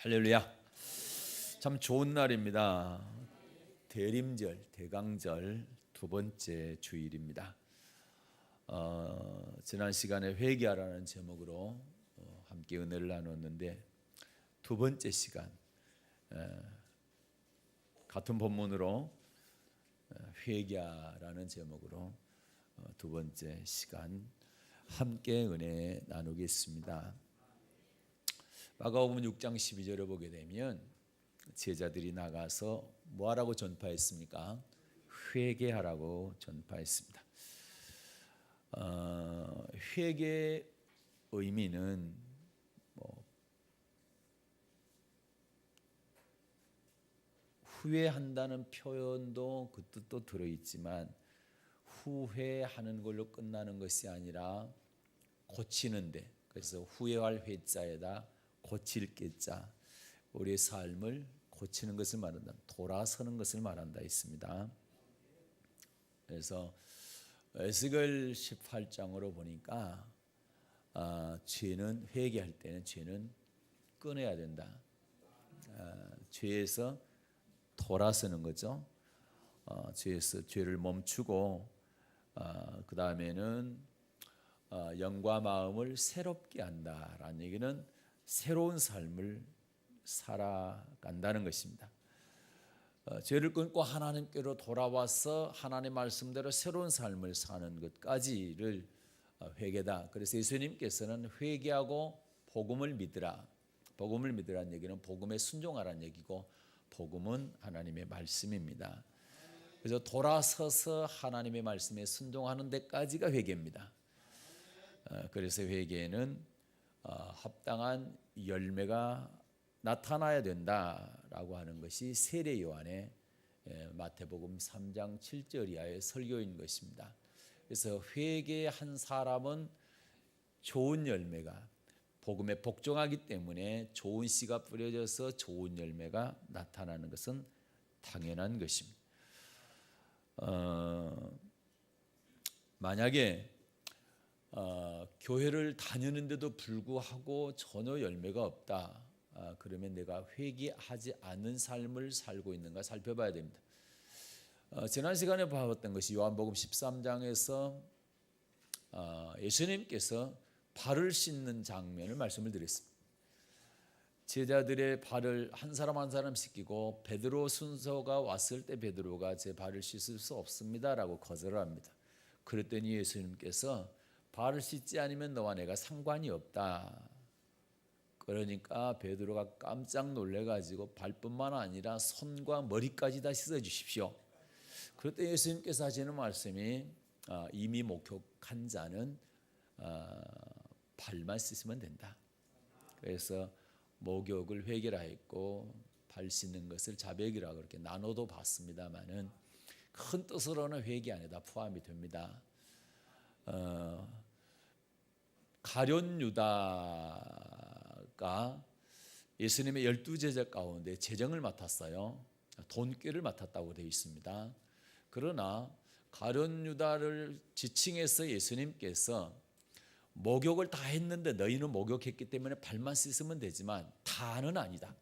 할렐루야. 참 좋은 날입니다. 대림절, 대강절 두 번째 주일입니다. 지난 시간에 회개하라는 제목으로 함께 은혜를 나눴는데 두 번째 시간 같은 본문으로 회개하라는 제목으로 두 번째 시간 함께 은혜 나누겠습니다. 마가복음 6장 12절을 보게 되면 제자들이 나가서 뭐하라고 전파했습니까? 회개하라고 전파했습니다. 회개의 의미는 후회한다는 표현도 그 뜻도 들어있지만 후회하는 걸로 끝나는 것이 아니라 고치는데, 그래서 후회할 회자에다 고칠 게자, 우리의 삶을 고치는 것을 말한다, 돌아서는 것을 말한다 했습니다. 그래서 에스겔 18장으로 보니까 죄는 회개할 때는 죄는 끊어야 된다. 죄에서 돌아서는 거죠. 죄에서 죄를 멈추고 그 다음에는 영과 마음을 새롭게 한다라는 얘기는 새로운 삶을 살아간다는 것입니다. 죄를 끊고 하나님께로 돌아와서 하나님 말씀대로 새로운 삶을 사는 것까지를 회개다. 그래서 예수님께서는 회개하고 복음을 믿으라. 복음을 믿으라는 얘기는 복음에 순종하라는 얘기고, 복음은 하나님의 말씀입니다. 그래서 돌아서서 하나님의 말씀에 순종하는 데까지가 회개입니다. 그래서 회개는 합당한 열매가 나타나야 된다라고 하는 것이 세례 요한의 마태복음 3장 7절 이하의 설교인 것입니다. 그래서 회개한 사람은 좋은 열매가, 복음에 복종하기 때문에 좋은 씨가 뿌려져서 좋은 열매가 나타나는 것은 당연한 것입니다. 만약에 교회를 다니는데도 불구하고 전혀 열매가 없다, 그러면 내가 회개하지 않는 삶을 살고 있는가 살펴봐야 됩니다. 지난 시간에 봤던 것이 요한복음 13장에서 예수님께서 발을 씻는 장면을 말씀을 드렸습니다. 제자들의 발을 한 사람 한 사람 씻기고, 베드로 순서가 왔을 때 베드로가 제 발을 씻을 수 없습니다라고 거절을 합니다. 그랬더니 예수님께서 발을 씻지 않으면 너와 내가 상관이 없다. 그러니까 베드로가 깜짝 놀래가지고 발뿐만 아니라 손과 머리까지 다 씻어주십시오. 그때 예수님께서 하시는 말씀이 이미 목욕한 자는 발만 씻으면 된다. 그래서 목욕을 회개라 했고 발 씻는 것을 자백이라고 그렇게 나눠도 봤습니다만은 큰 뜻으로는 회개 안에 다 포함이 됩니다. 가룟 유다가 예수님의 12제자 가운데 재정을 맡았어요. 돈꾀를 맡았다고 되어 있습니다. 그러나 가룟 유다를 지칭해서 예수님께서 목욕을 다 했는데 너희는 목욕했기 때문에 발만 씻으면 되지만 다는 아니다.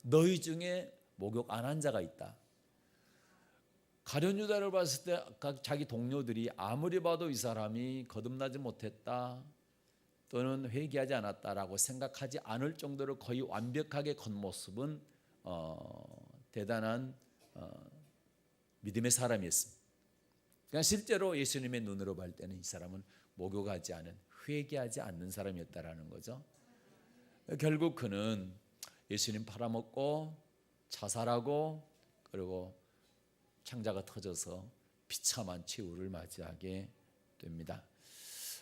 너희 중에 목욕 안 한 자가 있다. 가룟 유다를 봤을 때 자기 동료들이 아무리 봐도 이 사람이 거듭나지 못했다 또는 회개하지 않았다라고 생각하지 않을 정도로 거의 완벽하게 겉모습은 대단한 믿음의 사람이었습니다. 그러니까 실제로 예수님의 눈으로 볼 때는 이 사람은 목욕하지 않은, 회개하지 않는 사람이었다라는 거죠. 결국 그는 예수님 팔아먹고 자살하고 그리고 창자가 터져서 비참한 최후를 맞이하게 됩니다.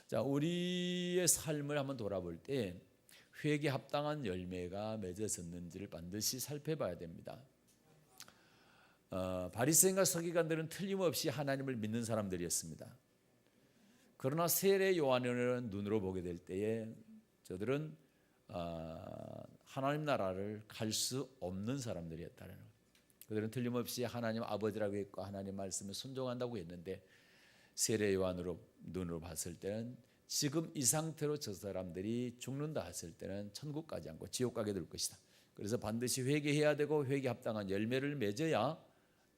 자, 우리의 삶을 한번 돌아볼 때 회개 합당한 열매가 맺어졌는지를 반드시 살펴봐야 됩니다. 바리새인과 서기관들은 틀림없이 하나님을 믿는 사람들이었습니다. 그러나 세례 요한을 눈으로 보게 될 때에 저들은 하나님 나라를 갈 수 없는 사람들이었다는 거예요. 그들은 틀림없이 하나님 아버지라고 했고 하나님 말씀에 순종한다고 했는데, 세례 요한으로 눈으로 봤을 때는 지금 이 상태로 저 사람들이 죽는다 했을 때는 천국 가지 않고 지옥 가게 될 것이다. 그래서 반드시 회개해야 되고 회개 합당한 열매를 맺어야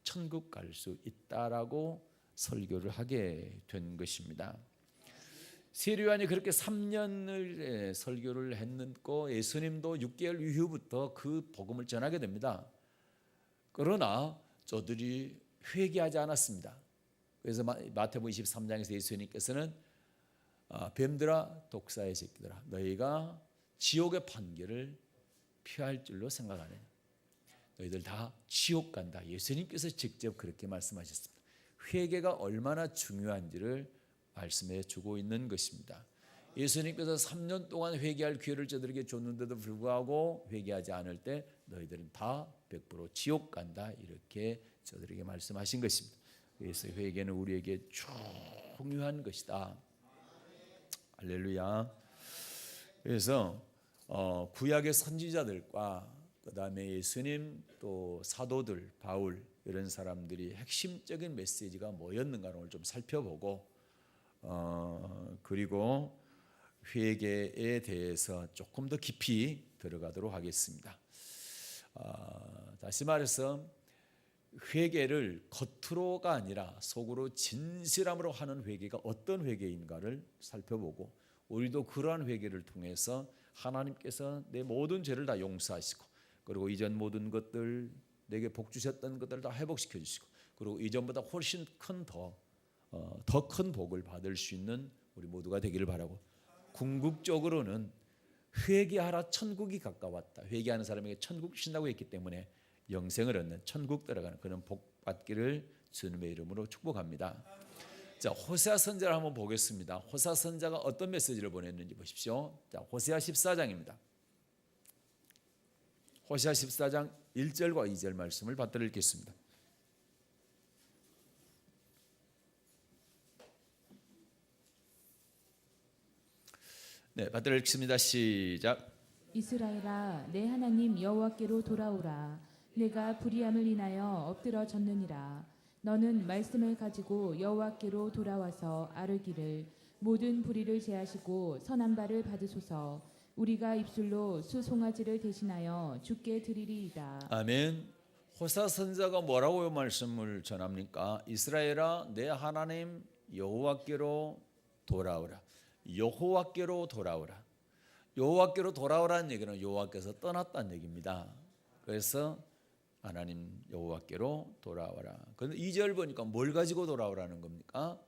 천국 갈 수 있다라고 설교를 하게 된 것입니다. 세례요한이 그렇게 3년을 설교를 했고 예수님도 6개월 이후부터 그 복음을 전하게 됩니다. 그러나 저들이 회개하지 않았습니다. 그래서 마태복음 23장에서 예수님께서는 뱀들아 독사의 새끼들아 너희가 지옥의 판결을 피할 줄로 생각하느냐 너희들 다 지옥 간다. 예수님께서 직접 그렇게 말씀하셨습니다. 회개가 얼마나 중요한지를 말씀해 주고 있는 것입니다. 예수님께서 3년 동안 회개할 기회를 저들에게 줬는데도 불구하고 회개하지 않을 때 너희들은 다 100% 지옥 간다 이렇게 저들에게 말씀하신 것입니다. 그래서 회개는 우리에게 중요한 것이다. 할렐루야. 그래서 구약의 선지자들과 그 다음에 예수님 또 사도들 바울 이런 사람들이 핵심적인 메시지가 뭐였는가를 오늘 좀 살펴보고 그리고 회개에 대해서 조금 더 깊이 들어가도록 하겠습니다. 다시 말해서 회개를 겉으로가 아니라 속으로 진실함으로 하는 회개가 어떤 회개인가를 살펴보고 우리도 그러한 회개를 통해서 하나님께서 내 모든 죄를 다 용서하시고 그리고 이전 모든 것들 내게 복 주셨던 것들을 다 회복시켜 주시고 그리고 이전보다 훨씬 더 큰 복을 받을 수 있는 우리 모두가 되기를 바라고 궁극적으로는 회개하라 천국이 가까웠다. 회개하는 사람에게 천국 주신다고 했기 때문에 영생을 얻는 천국 들어가는 그런 복 받기를 주님의 이름으로 축복합니다. 자, 호세아 선지자를 한번 보겠습니다. 호세아 선지자가 어떤 메시지를 보냈는지 보십시오. 자, 호세아 14장입니다. 호세아 14장 1절과 2절 말씀을 받들어 읽겠습니다. 네, 받들어 읽습니다. 시작. 이스라엘아 내 하나님 여호와께로 돌아오라. 내가 불의함을 인하여 엎드러졌느니라. 너는 말씀을 가지고 여호와께로 돌아와서 아르기를 모든 불의를 제하시고 선한 바를 받으소서. 우리가 입술로 수송아지를 대신하여 주께 드리리이다. 아멘. 호세아 선지자가 뭐라고 말씀을 전합니까? 이스라엘아 내 하나님 여호와께로 돌아오라. 여호와께로 돌아오라. 여호와께로 돌아오라는 얘기는 여호와께서 떠났다는 얘기입니다. 그래서 하나님 여호와께로 돌아오라. 그런데 2절 보니까 뭘 가지고 돌아오라는 겁니까?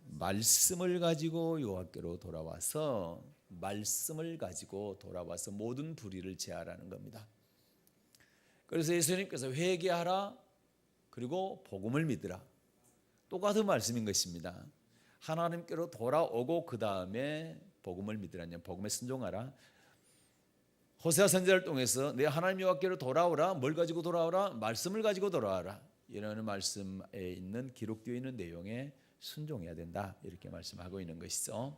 말씀을 가지고 여호와께로 돌아와서 말씀을 가지고 돌아와서 모든 불의를 제하라는 겁니다. 그래서 예수님께서 회개하라 그리고 복음을 믿으라. 똑같은 말씀인 것입니다. 하나님께로 돌아오고 그 다음에 복음을 믿으라는 복음에 순종하라. 호세아 선지자를 통해서 내 하나님 여호와께로 돌아오라. 뭘 가지고 돌아오라? 말씀을 가지고 돌아와라. 이라는 말씀에 있는 기록되어 있는 내용에 순종해야 된다. 이렇게 말씀하고 있는 것이죠.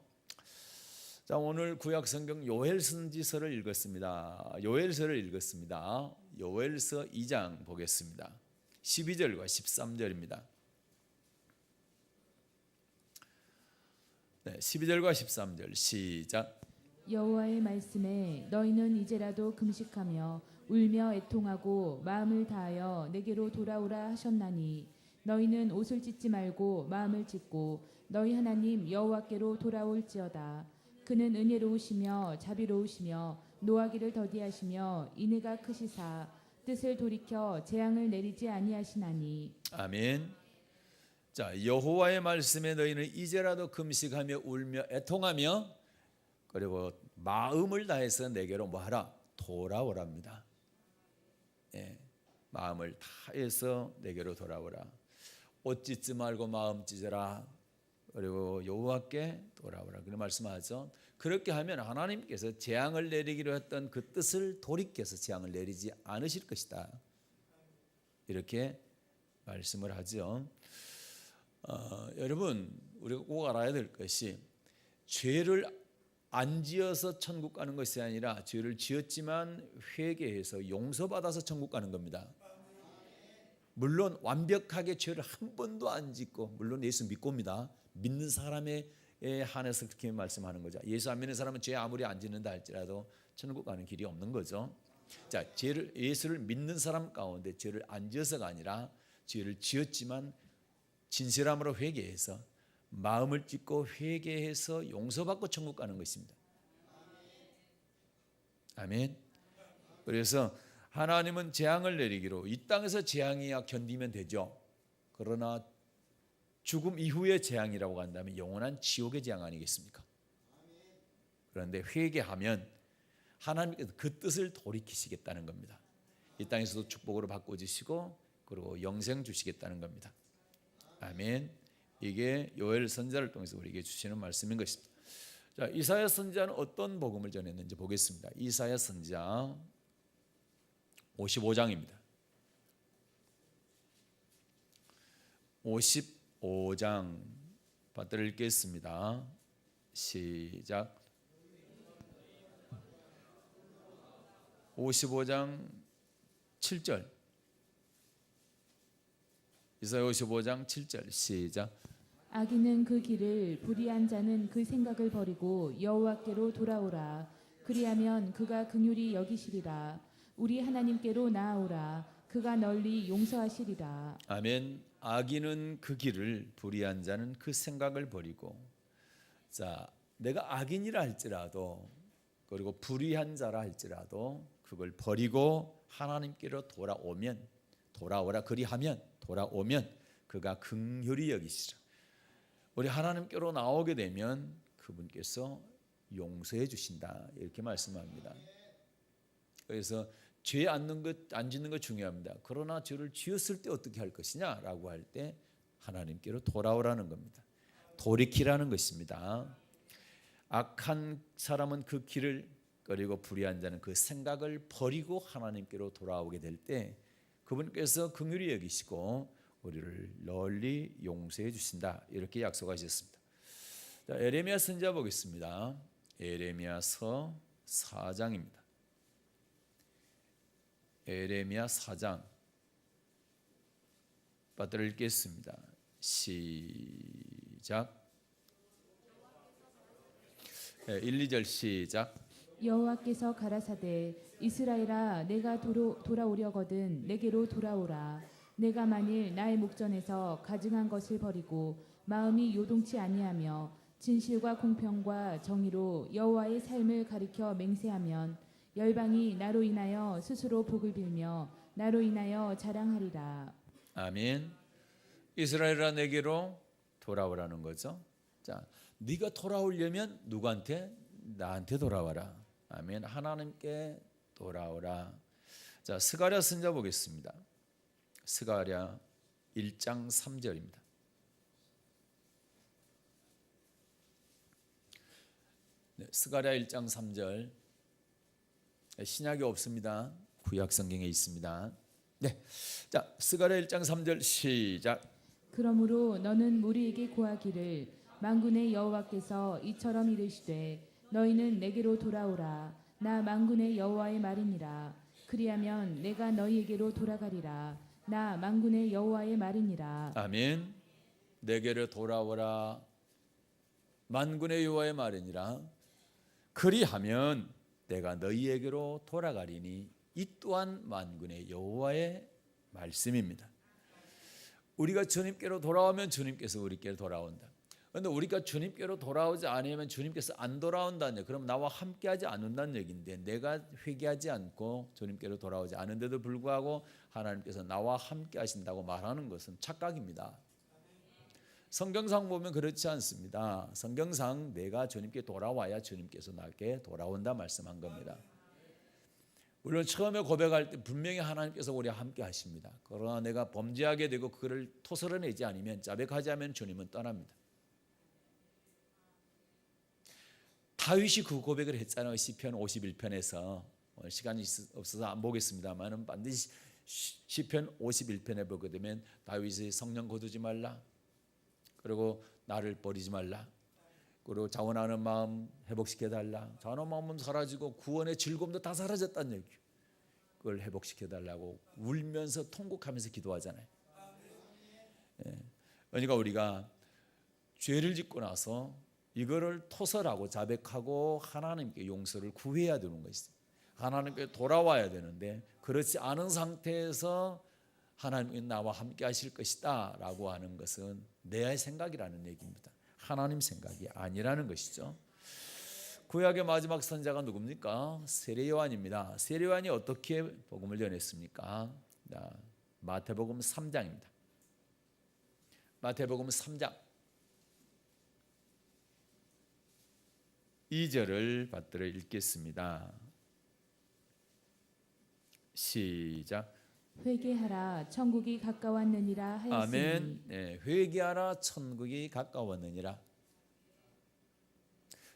자, 오늘 구약 성경 요엘 선지서를 읽었습니다. 요엘서를 읽었습니다. 요엘서 2장 보겠습니다. 12절과 13절입니다. 네, 12절과 13절 시작. 여호와의 말씀에 너희는 이제라도 금식하며 울며 애통하고 마음을 다하여 내게로 돌아오라 하셨나니 너희는 옷을 찢지 말고 마음을 찢고 너희 하나님 여호와께로 돌아올지어다. 그는 은혜로우시며 자비로우시며 노하기를 더디하시며 인애가 크시사 뜻을 돌이켜 재앙을 내리지 아니하시나니. 아멘. 자, 여호와의 말씀에 너희는 이제라도 금식하며 울며 애통하며 그리고 마음을 다해서 내게로 뭐하라? 돌아오랍니다. 예, 마음을 다해서 내게로 돌아오라. 옷 찢지 말고 마음 찢어라. 그리고 여호와께 돌아오라. 그런 말씀하죠. 그렇게 하면 하나님께서 재앙을 내리기로 했던 그 뜻을 돌이켜서 재앙을 내리지 않으실 것이다. 이렇게 말씀을 하죠. 여러분 우리가 꼭 알아야 될 것이 죄를 안 지어서 천국 가는 것이 아니라 죄를 지었지만 회개해서 용서받아서 천국 가는 겁니다. 물론 완벽하게 죄를 한 번도 안 짓고 물론 예수 믿고입니다. 믿는 사람에 한해서 그렇게 말씀하는 거죠. 예수 안 믿는 사람은 죄 아무리 안 짓는다 할지라도 천국 가는 길이 없는 거죠. 자, 죄를 예수를 믿는 사람 가운데 죄를 안 지어서가 아니라 죄를 지었지만 진실함으로 회개해서 마음을 찢고 회개해서 용서받고 천국 가는 것입니다. 아멘. 그래서 하나님은 재앙을 내리기로 이 땅에서 재앙이야 견디면 되죠. 그러나 죽음 이후의 재앙이라고 한다면 영원한 지옥의 재앙 아니겠습니까? 그런데 회개하면 하나님께서 그 뜻을 돌이키시겠다는 겁니다. 이 땅에서도 축복으로 바꿔주시고 그리고 영생 주시겠다는 겁니다. 아멘. 이게 요엘 선지자를 통해서 우리에게 주시는 말씀인 것입니다. 자, 이사야 선지자는 어떤 복음을 전했는지 보겠습니다. 이사야 선지자 55장입니다. 55장 받들어 읽겠습니다. 시작. 55장 7절. 이사야 55장 7절 시작. 악인은 그 길을 불의한 자는 그 생각을 버리고 여호와께로 돌아오라. 그리하면 그가 긍휼히 여기시리라. 우리 하나님께로 나아오라. 그가 널리 용서하시리라. 아멘. 악인은 그 길을 불의한 자는 그 생각을 버리고. 자, 내가 악인이라 할지라도 그리고 불의한 자라 할지라도 그걸 버리고 하나님께로 돌아오라. 그리하면 돌아오면 그가 긍휼히 여기시라. 우리 하나님께로 나오게 되면 그분께서 용서해 주신다. 이렇게 말씀합니다. 그래서 죄 안 짓는 것 중요합니다. 그러나 죄를 지었을 때 어떻게 할 것이냐라고 할 때 하나님께로 돌아오라는 겁니다. 돌이키라는 것입니다. 악한 사람은 그 길을 그리고 불의한 자는 그 생각을 버리고 하나님께로 돌아오게 될 때 그분께서 긍휼히 여기시고 우리를 널리 용서해 주신다. 이렇게 약속하셨습니다. 자, 에레미야 선지자 보겠습니다. 에레미야서 4장입니다. 에레미야 4장 받들어 읽겠습니다. 시작. 1, 2절 시작. 여호와께서 가라사대 이스라엘아 내가 돌아오려거든 내게로 돌아오라. 내가 만일 나의 목전에서 가증한 것을 버리고 마음이 요동치 아니하며 진실과 공평과 정의로 여호와의 삶을 가리켜 맹세하면 열방이 나로 인하여 스스로 복을 빌며 나로 인하여 자랑하리라. 아멘. 이스라엘아 내게로 돌아오라는 거죠. 자, 네가 돌아오려면 누구한테? 나한테 돌아와라. 아멘. 하나님께 돌아오라. 자, 스가랴 선지자 보겠습니다. 스가랴 1장 3절입니다. 네, 스가랴 1장 3절. 신약이 없습니다. 구약 성경에 있습니다. 네, 자, 스가랴 1장 3절 시작. 그러므로 너는 무리에게 고하기를 만군의 여호와께서 이처럼 이르시되 너희는 내게로 돌아오라. 나 만군의 여호와의 말이니라. 그리하면 내가 너희에게로 돌아가리라. 나 만군의 여호와의 말이니라. 아멘. 내게로 돌아오라. 만군의 여호와의 말이니라. 그리하면 내가 너희에게로 돌아가리니 이 또한 만군의 여호와의 말씀입니다. 우리가 주님께로 돌아오면 주님께서 우리께로 돌아온다. 그런데 우리가 주님께로 돌아오지 않으면 주님께서 안 돌아온다는 얘기. 그럼 나와 함께하지 않는다는 얘기인데 내가 회개하지 않고 주님께로 돌아오지 않은데도 불구하고 하나님께서 나와 함께하신다고 말하는 것은 착각입니다. 성경상 보면 그렇지 않습니다. 성경상 내가 주님께 돌아와야 주님께서 나에게 돌아온다 말씀한 겁니다. 물론 처음에 고백할 때 분명히 하나님께서 우리와 함께 하십니다. 그러나 내가 범죄하게 되고 그를 토설어내지 않으면 자백하지 않으면 주님은 떠납니다. 다윗이 그 고백을 했잖아요. 시편 51편에서 오늘 시간이 없어서 안 보겠습니다만 반드시 시편 51편에 보게 되면 다윗이 성령 거두지 말라. 그리고 나를 버리지 말라. 그리고 자원하는 마음 회복시켜달라. 자원하는 마음은 사라지고 구원의 즐거움도 다 사라졌다는 얘기. 그걸 회복시켜달라고 울면서 통곡하면서 기도하잖아요. 그러니까 우리가 죄를 짓고 나서 이거를 토설하고 자백하고 하나님께 용서를 구해야 되는 것이죠. 하나님께 돌아와야 되는데 그렇지 않은 상태에서 하나님이 나와 함께 하실 것이다 라고 하는 것은 내 생각이라는 얘기입니다. 하나님 생각이 아니라는 것이죠. 구약의 마지막 선자가 누굽니까? 세례 요한입니다. 세례 요한이 어떻게 복음을 전했습니까? 마태복음 3장입니다. 마태복음 3장 2절을 받들어 읽겠습니다. 시작. 회개하라 천국이 가까웠느니라 하였으니. 아멘. 네, 회개하라 천국이 가까웠느니라.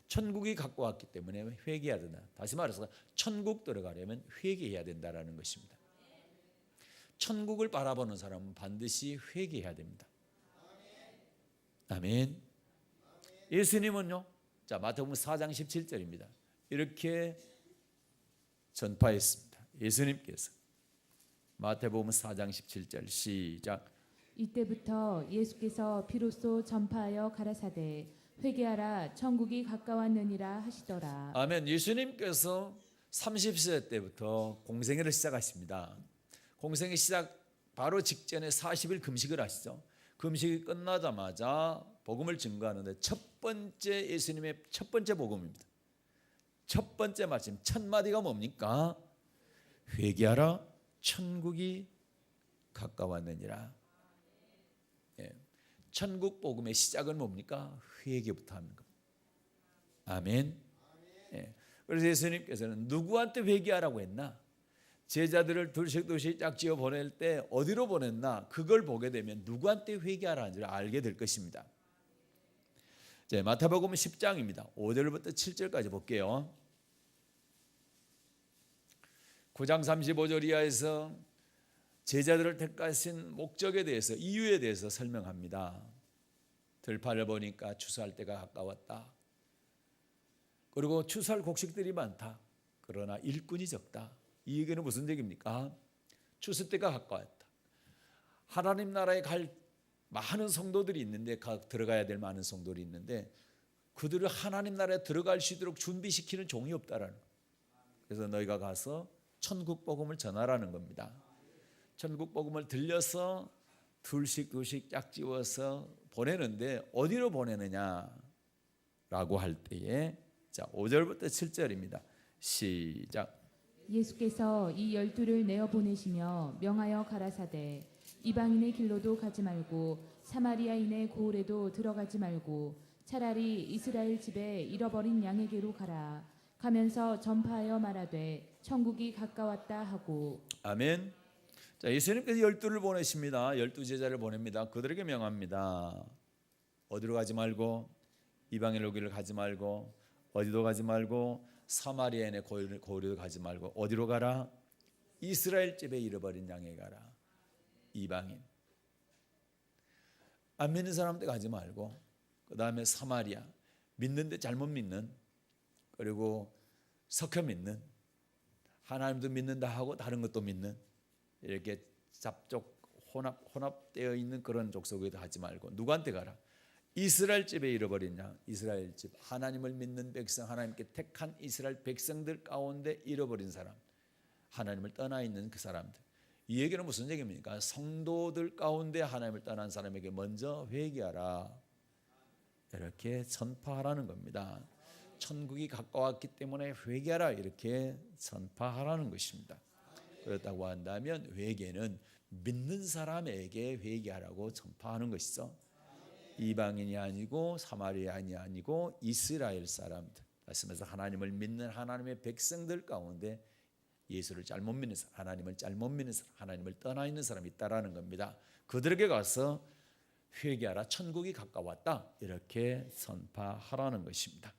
천국이 가까웠기 때문에 회개해야 된다. 다시 말해서 천국 들어가려면 회개해야 된다라는 것입니다. 천국을 바라보는 사람은 반드시 회개해야 됩니다. 아멘. 예수님은요. 자, 마태복음 4장 17절입니다. 이렇게 전파했습니다. 예수님께서 마태복음 4장 17절 시작. 이때부터 예수께서 비로소 전파하여 가라사대 회개하라 천국이 가까웠느니라 하시더라. 아멘. 예수님께서 30세 때부터 공생애를 시작하십니다. 공생애 시작 바로 직전에 40일 금식을 하시죠. 금식이 끝나자마자 복음을 증거하는데 첫 번째 예수님의 첫 번째 복음입니다. 첫 번째 말씀 첫 마디가 뭡니까? 회개하라 천국이 가까웠느니라. 예. 천국 복음의 시작은 뭡니까? 회개부터 하는 겁니다. 아멘. 예. 그래서 예수님께서는 누구한테 회개하라고 했나? 제자들을 둘씩 짝지어 보낼 때 어디로 보냈나? 그걸 보게 되면 누구한테 회개하라는 줄 알게 될 것입니다. 자, 마태복음 10장입니다. 5절부터 7절까지 볼게요. 9장 35절 이하에서 제자들을 택하신 목적에 대해서 이유에 대해서 설명합니다. 들판을 보니까 추수할 때가 가까웠다. 그리고 추수할 곡식들이 많다. 그러나 일꾼이 적다. 이 얘기는 무슨 얘기입니까? 추수 때가 가까웠다. 하나님 나라에 갈 많은 성도들이 있는데 들어가야 될 많은 성도들이 있는데 그들을 하나님 나라에 들어갈 수 있도록 준비시키는 종이 없다라는 거예요. 그래서 너희가 가서 천국 복음을 전하라는 겁니다. 천국 복음을 들려서 둘씩 짝지워서 보내는데 어디로 보내느냐라고 할 때에 자 5절부터 7절입니다. 시작. 예수께서 이 12를 내어 보내시며 명하여 가라사대 이방인의 길로도 가지 말고 사마리아인의 고을에도 들어가지 말고 차라리 이스라엘 집에 잃어버린 양에게로 가라. 가면서 전파하여 말하되 천국이 가까웠다 하고. 아멘. 자, 예수님께서 12를 보내십니다. 12제자를 보냅니다. 그들에게 명합니다. 어디로 가지 말고 이방인의 오기를 가지 말고 어디도 가지 말고 사마리아인의 고을에도 가지 말고 어디로 가라? 이스라엘 집에 잃어버린 양에 가라. 이방인 안 믿는 사람들 가지 말고 그 다음에 사마리아 믿는데 잘못 믿는 그리고 섞여 믿는 하나님도 믿는다 하고 다른 것도 믿는 이렇게 잡족 혼합되어 있는 그런 족속에도 하지 말고 누구한테 가라? 이스라엘 집에 잃어버린 양, 이스라엘 집 하나님을 믿는 백성 하나님께 택한 이스라엘 백성들 가운데 잃어버린 사람 하나님을 떠나 있는 그 사람들 이 얘기는 무슨 얘기입니까? 성도들 가운데 하나님을 떠난 사람에게 먼저 회개하라 이렇게 전파하라는 겁니다. 천국이 가까웠기 때문에 회개하라 이렇게 전파하라는 것입니다. 그렇다고 한다면 회개는 믿는 사람에게 회개하라고 전파하는 것이죠. 이방인이 아니고 사마리아인이 아니고 이스라엘 사람들 말씀에서 하나님을 믿는 하나님의 백성들 가운데 예수를 잘못 믿는 사람, 하나님을 잘못 믿는 사람, 하나님을 떠나 있는 사람이 있다라는 겁니다. 그들에게 가서 회개하라 천국이 가까웠다 이렇게 선파하라는 것입니다.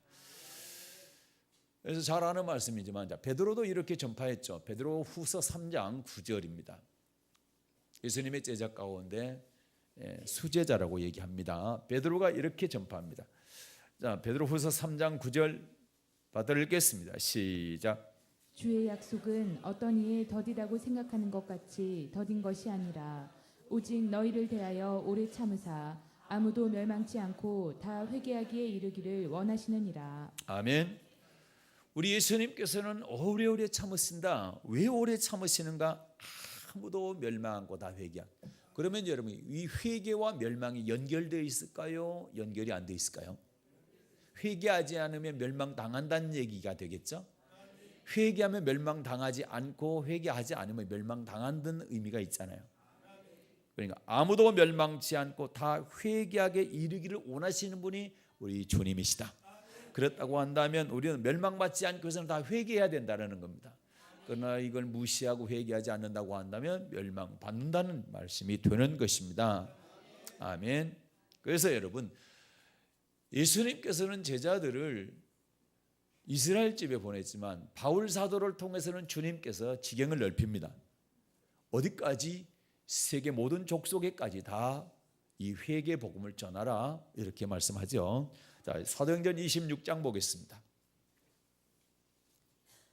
그래서 잘 아는 말씀이지만 베드로도 이렇게 전파했죠. 베드로 후서 3장 9절입니다. 예수님의 제자 가운데 수제자라고 얘기합니다. 베드로가 이렇게 전파합니다. 자, 베드로 후서 3장 9절 받아 읽겠습니다. 시작. 주의 약속은 어떤 이의 더디다고 생각하는 것 같이 더딘 것이 아니라 오직 너희를 대하여 오래 참으사 아무도 멸망치 않고 다 회개하기에 이르기를 원하시느니라. 아멘. 우리 예수님께서는 오래오래 참으신다. 왜 오래 참으시는가? 아무도 멸망 않고 다 회개한. 그러면 여러분, 이 회개와 멸망이 연결되어 있을까요? 연결이 안 되어 있을까요? 회개하지 않으면 멸망당한다는 얘기가 되겠죠? 회개하면 멸망당하지 않고 회개하지 않으면 멸망당한다는 의미가 있잖아요. 그러니까 아무도 멸망치 않고 다 회개하게 이르기를 원하시는 분이 우리 주님이시다. 그렇다고 한다면 우리는 멸망받지 않기 위해서는 다 회개해야 된다는 겁니다. 그러나 이걸 무시하고 회개하지 않는다고 한다면 멸망받는다는 말씀이 되는 것입니다. 아멘. 그래서 여러분, 예수님께서는 제자들을 이스라엘 집에 보냈지만 바울 사도를 통해서는 주님께서 지경을 넓힙니다. 어디까지? 세계 모든 족속에까지 다 이 회개 복음을 전하라, 이렇게 말씀하죠. 자, 사도행전 26장 보겠습니다.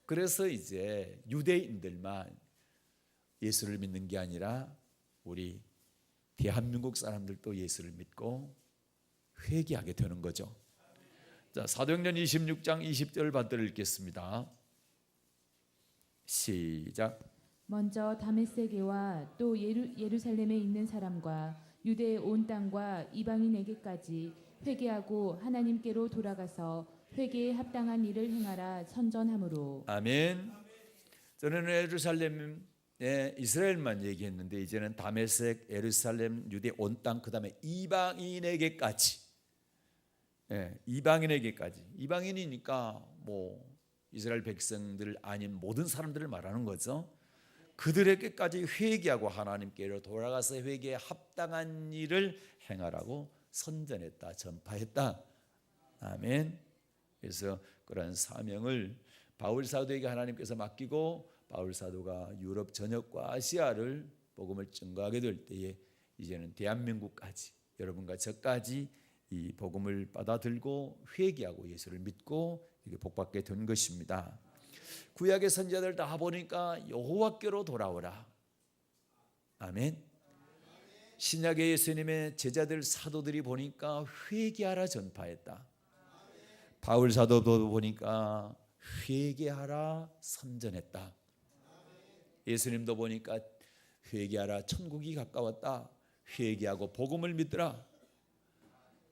그래서 이제 유대인들만 예수를 믿는 게 아니라 우리 대한민국 사람들도 예수를 믿고 회개하게 되는 거죠. 자, 사도행전 26장 20절 받들어 읽겠습니다. 시작. 먼저 다메섹에와 또 예루살렘에 있는 사람과 유대의 온 땅과 이방인에게까지 회개하고 하나님께로 돌아가서 회개에 합당한 일을 행하라 선전하므로. 아멘. 저는 예루살렘에 이스라엘만 얘기했는데 이제는 다메섹, 예루살렘, 유대 온 땅, 그 다음에 이방인에게까지. 이방인에게까지. 이방인이니까 뭐 이스라엘 백성들 아닌 모든 사람들을 말하는 거죠. 그들에게까지 회개하고 하나님께로 돌아가서 회개에 합당한 일을 행하라고 선전했다, 전파했다. 아멘. 그래서 그런 사명을 바울 사도에게 하나님께서 맡기고 바울 사도가 유럽 전역과 아시아를 복음을 증거하게 될 때에 이제는 대한민국까지, 여러분과 저까지 이 복음을 받아들고 회개하고 예수를 믿고 이게 복받게 된 것입니다. 구약의 선지자들 다 보니까 여호와께로 돌아오라. 아멘. 신약의 예수님의 제자들 사도들이 보니까 회개하라 전파했다. 바울 사도도 보니까 회개하라 선전했다. 예수님도 보니까 회개하라 천국이 가까웠다. 회개하고 복음을 믿더라.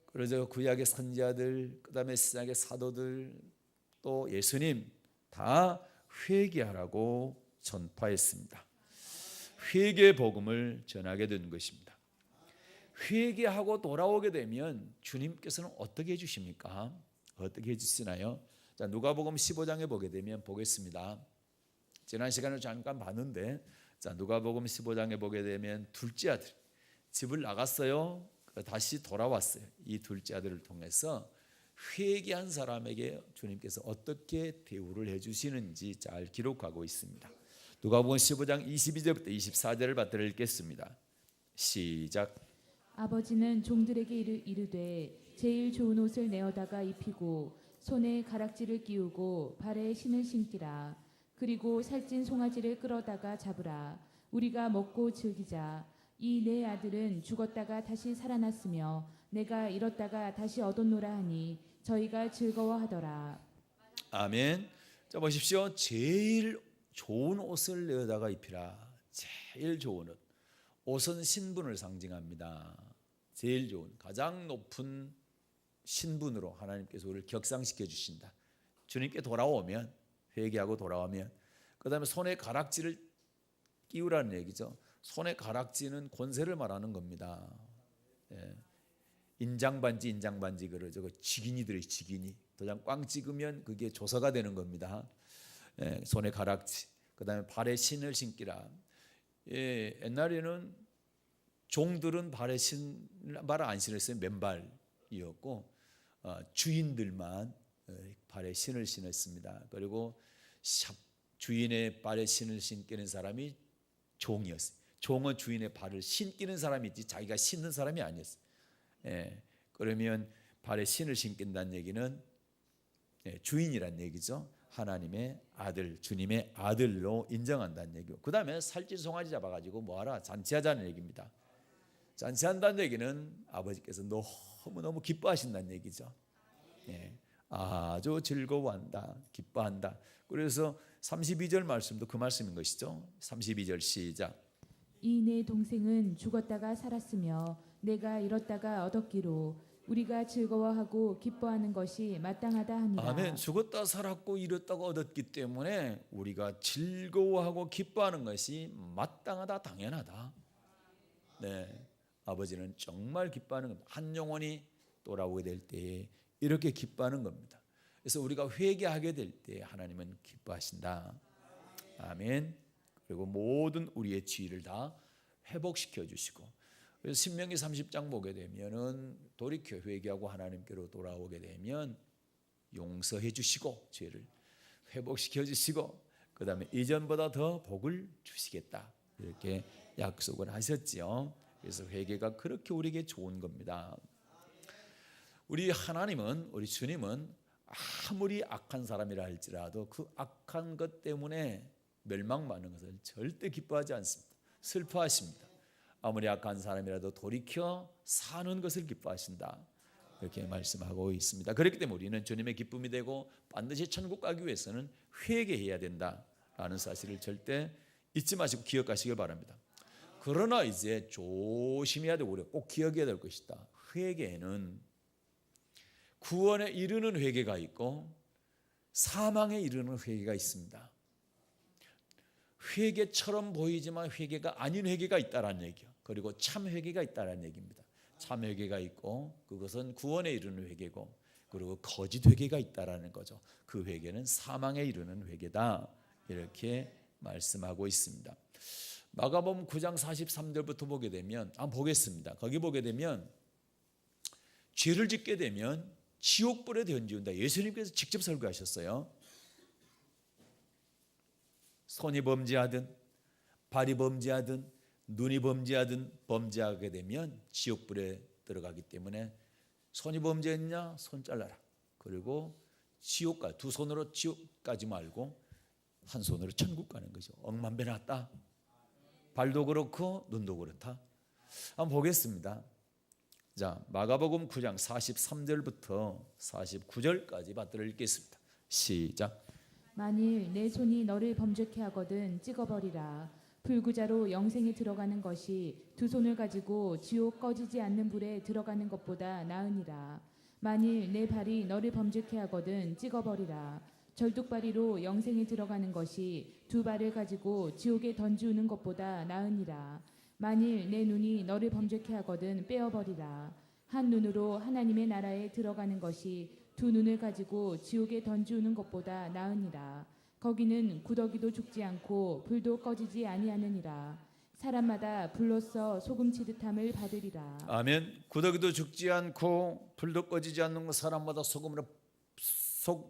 그래서 구약의 선지자들, 그다음에 신약의 사도들, 또 예수님 다 회개하라고 전파했습니다. 회개 복음을 전하게 된 것입니다. 회개하고 돌아오게 되면 주님께서는 어떻게 해주십니까? 어떻게 해주시나요? 자, 누가복음 15장에 보게 되면 보겠습니다. 지난 시간에 잠깐 봤는데, 자, 누가복음 15장에 보게 되면 둘째 아들 집을 나갔어요. 다시 돌아왔어요. 이 둘째 아들을 통해서 회개한 사람에게 주님께서 어떻게 대우를 해주시는지 잘 기록하고 있습니다. 누가복음 15장 22절부터 24절을 받들어 읽겠습니다. 시작. 아버지는 종들에게 이르되 제일 좋은 옷을 내어다가 입히고 손에 가락지를 끼우고 발에 신을 신기라. 그리고 살찐 송아지를 끌어다가 잡으라. 우리가 먹고 즐기자. 이 내 아들은 죽었다가 다시 살아났으며 내가 잃었다가 다시 얻었노라 하니 저희가 즐거워하더라. 아멘. 자, 보십시오. 제일 좋은 옷을 내어다가 입히라. 제일 좋은 옷. 옷은 신분을 상징합니다. 제일 좋은, 가장 높은 신분으로 하나님께서 우리를 격상시켜 주신다. 주님께 돌아오면, 회개하고 돌아오면, 그 다음에 손에 가락지를 끼우라는 얘기죠. 손에 가락지는 권세를 말하는 겁니다. 인장반지 그러죠. 직인이 들어요. 직인이 도장 꽝 찍으면 그게 조서가 되는 겁니다. 손에 가락지, 그 다음에 발에 신을 신기라. 옛날에는 종들은 발에 발을 안 신었어요. 맨발이었고 주인들만 발에 신을 신었습니다. 그리고 주인의 발에 신을 신기는 사람이 종이었어요. 종은 주인의 발을 신기는 사람이 있지 자기가 신는 사람이 아니었어요. 그러면 발에 신을 신긴다는 얘기는 주인이란 얘기죠. 하나님의 아들, 주님의 아들로 인정한다는 얘기고, 그 다음에 살찐 송아지 잡아가지고 뭐하라? 잔치하자는 얘기입니다. 잔치한다는 얘기는 아버지께서 너무너무 기뻐하신다는 얘기죠. 아주 즐거워한다, 기뻐한다. 그래서 32절 말씀도 그 말씀인 것이죠. 32절 시작. 이 내 동생은 죽었다가 살았으며 내가 잃었다가 얻었기로 우리가 즐거워하고 기뻐하는 것이 마땅하다 하니라. 아멘. 죽었다 살았고 잃었다가 얻었기 때문에 우리가 즐거워하고 기뻐하는 것이 마땅하다, 당연하다. 네, 아버지는 정말 기뻐하는 겁니다. 한 영혼이 돌아오게 될 때에 이렇게 기뻐하는 겁니다. 그래서 우리가 회개하게 될 때 하나님은 기뻐하신다. 아멘. 그리고 모든 우리의 지위를 다 회복시켜 주시고, 그래서 신명기 30장 보게 되면은 돌이켜 회개하고 하나님께로 돌아오게 되면 용서해 주시고 죄를 회복시켜 주시고 그다음에 이전보다 더 복을 주시겠다, 이렇게 약속을 하셨지요. 그래서 회개가 그렇게 우리에게 좋은 겁니다. 우리 하나님은, 우리 주님은 아무리 악한 사람이라 할지라도 그 악한 것 때문에 멸망받는 것을 절대 기뻐하지 않습니다. 슬퍼하십니다. 아무리 악한 사람이라도 돌이켜 사는 것을 기뻐하신다, 이렇게 말씀하고 있습니다. 그렇기 때문에 우리는 주님의 기쁨이 되고 반드시 천국 가기 위해서는 회개해야 된다라는 사실을 절대 잊지 마시고 기억하시길 바랍니다. 그러나 이제 조심해야 되고 우리가 꼭 기억해야 될 것이다. 회개에는 구원에 이르는 회개가 있고 사망에 이르는 회개가 있습니다. 회개처럼 보이지만 회개가 아닌 회개가 있다라는 얘기요. 그리고 참 회개가 있다라는 얘기입니다. 참 회개가 있고 그것은 구원에 이르는 회개고, 그리고 거짓 회개가 있다라는 거죠. 그 회개는 사망에 이르는 회개다, 이렇게 말씀하고 있습니다. 마가복음 9장 43절부터 보게 되면 한번 보겠습니다. 거기 보게 되면 죄를 짓게 되면 지옥불에 던지운다. 예수님께서 직접 설교하셨어요. 손이 범죄하든 발이 범죄하든 눈이 범죄하든 범죄하게 되면 지옥불에 들어가기 때문에 손이 범죄했냐 손 잘라라. 그리고 지옥가 두 손으로 지옥 가지 말고 한 손으로 천국 가는 거죠. 억만배 낫다. 발도 그렇고 눈도 그렇다. 한번 보겠습니다. 자, 마가복음 9장 43절부터 49절까지 받들어 읽겠습니다. 시작. 만일 내 손이 너를 범죄케 하거든 찍어버리라. 불구자로 영생에 들어가는 것이 두 손을 가지고 지옥 꺼지지 않는 불에 들어가는 것보다 나으니라. 만일 내 발이 너를 범죄케 하거든 찍어버리라. 절뚝발이로 영생에 들어가는 것이 두 발을 가지고 지옥에 던지우는 것보다 나으니라. 만일 내 눈이 너를 범죄케 하거든 빼어버리라. 한 눈으로 하나님의 나라에 들어가는 것이 두 눈을 가지고 지옥에 던지우는 것보다 나으니라. 거기는 구더기도 죽지 않고 불도 꺼지지 아니하느니라. 사람마다 불로써 소금 치듯함을 받으리라. 아멘. 구더기도 죽지 않고 불도 꺼지지 않는 것, 사람마다 소금으로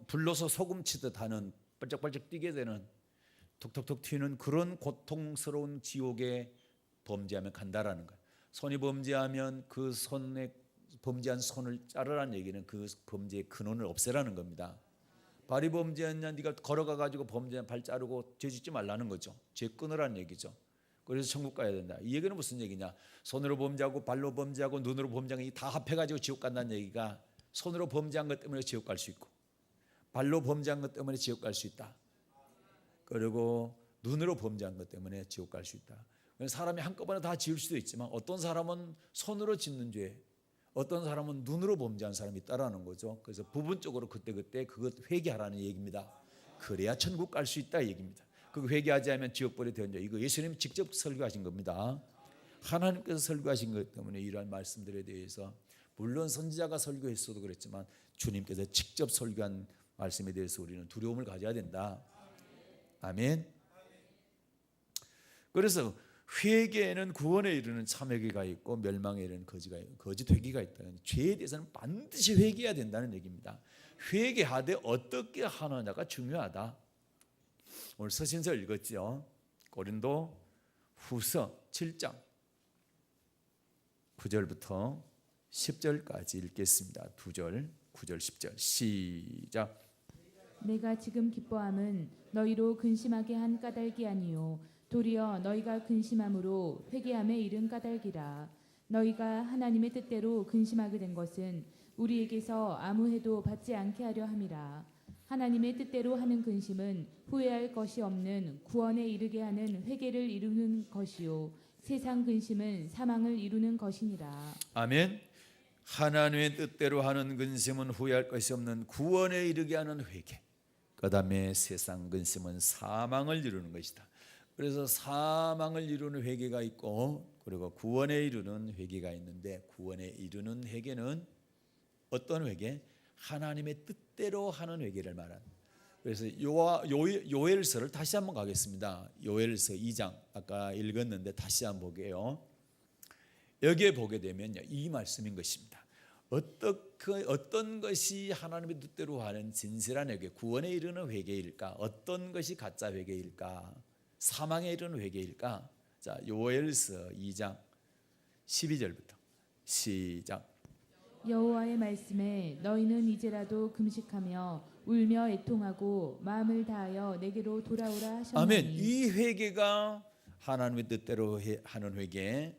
불로서 소금 치듯 하는, 번쩍번쩍 뛰게 되는, 톡톡톡 튀는 그런 고통스러운 지옥에 범죄하면 간다라는 거예요. 손이 범죄하면 그 손에 범죄한 손을 자르라는 얘기는 그 범죄의 근원을 없애라는 겁니다. 발이 범죄했냐, 네가 걸어가 가지고 범죄한 발 자르고 죄 짓지 말라는 거죠. 죄 끊으라는 얘기죠. 그래서 천국 가야 된다. 이 얘기는 무슨 얘기냐? 손으로 범죄하고 발로 범죄하고 눈으로 범죄한 게 다 합해 가지고 지옥 간다는 얘기가, 손으로 범죄한 것 때문에 지옥 갈 수 있고 발로 범죄한 것 때문에 지옥 갈 수 있다. 그리고 눈으로 범죄한 것 때문에 지옥 갈 수 있다. 사람이 한꺼번에 다 지을 수도 있지만 어떤 사람은 손으로 짓는 죄, 어떤 사람은 눈으로 범죄한 사람이 있다라는 거죠. 그래서 부분적으로 그때그때 그것 회개하라는 얘기입니다. 그래야 천국 갈 수 있다 얘기입니다. 그 회개하지 않으면 지옥불에 던져. 이거 예수님 직접 설교하신 겁니다. 하나님께서 설교하신 것 때문에 이러한 말씀들에 대해서, 물론 선지자가 설교했어도 그랬지만 주님께서 직접 설교한 말씀에 대해서 우리는 두려움을 가져야 된다. 아멘. 그래서 회개에는 구원에 이르는 참회개가 있고 멸망에 이르는 거짓 회개가 있다. 죄에 대해서는 반드시 회개해야 된다는 얘기입니다. 회개하되 어떻게 하느냐가 중요하다. 오늘 서신서 읽었죠. 고린도 후서 7장 9절부터 10절까지 읽겠습니다. 2절, 9절, 10절 시작. 내가 지금 기뻐함은 너희로 근심하게 한 까닭이 아니요 도리어 너희가 근심함으로 회개함에 이른 까닭이라. 너희가 하나님의 뜻대로 근심하게 된 것은 우리에게서 아무 해도 받지 않게 하려 함이라. 하나님의 뜻대로 하는 근심은 후회할 것이 없는 구원에 이르게 하는 회개를 이루는 것이요 세상 근심은 사망을 이루는 것이니라. 아멘. 하나님의 뜻대로 하는 근심은 후회할 것이 없는 구원에 이르게 하는 회개. 그 다음에 세상 근심은 사망을 이루는 것이다. 그래서 사망을 이루는 회개가 있고 그리고 구원에 이르는 회개가 있는데 구원에 이르는 회개는 어떤 회개? 하나님의 뜻대로 하는 회개를 말하는. 그래서 요엘서를 다시 한번 가겠습니다. 요엘서 2장 아까 읽었는데 다시 한번 보게요. 여기에 보게 되면요, 이 말씀인 것입니다. 어떤 것이 하나님의 뜻대로 하는 진실한 회개, 구원에 이르는 회개일까? 어떤 것이 가짜 회개일까? 사망에 이르는 회개일까? 자, 요엘서 2장 12절부터 시작. 여호와의 말씀에 너희는 이제라도 금식하며 울며 애통하고 마음을 다하여 내게로 돌아오라 하셨나니. 아멘. 이 회개가 하나님의 뜻대로 하는 회개,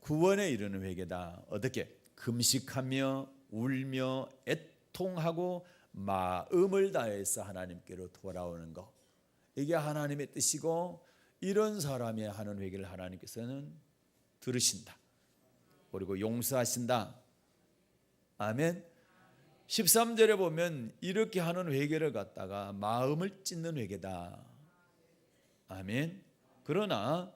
구원에 이르는 회개다. 어떻게? 금식하며 울며 애통하고 마음을 다해서 하나님께로 돌아오는 것. 이게 하나님의 뜻이고 이런 사람이 하는 회개를 하나님께서는 들으신다. 그리고 용서하신다. 아멘. 13절에 보면 이렇게 하는 회개를 갖다가 마음을 찢는 회개다. 아멘. 그러나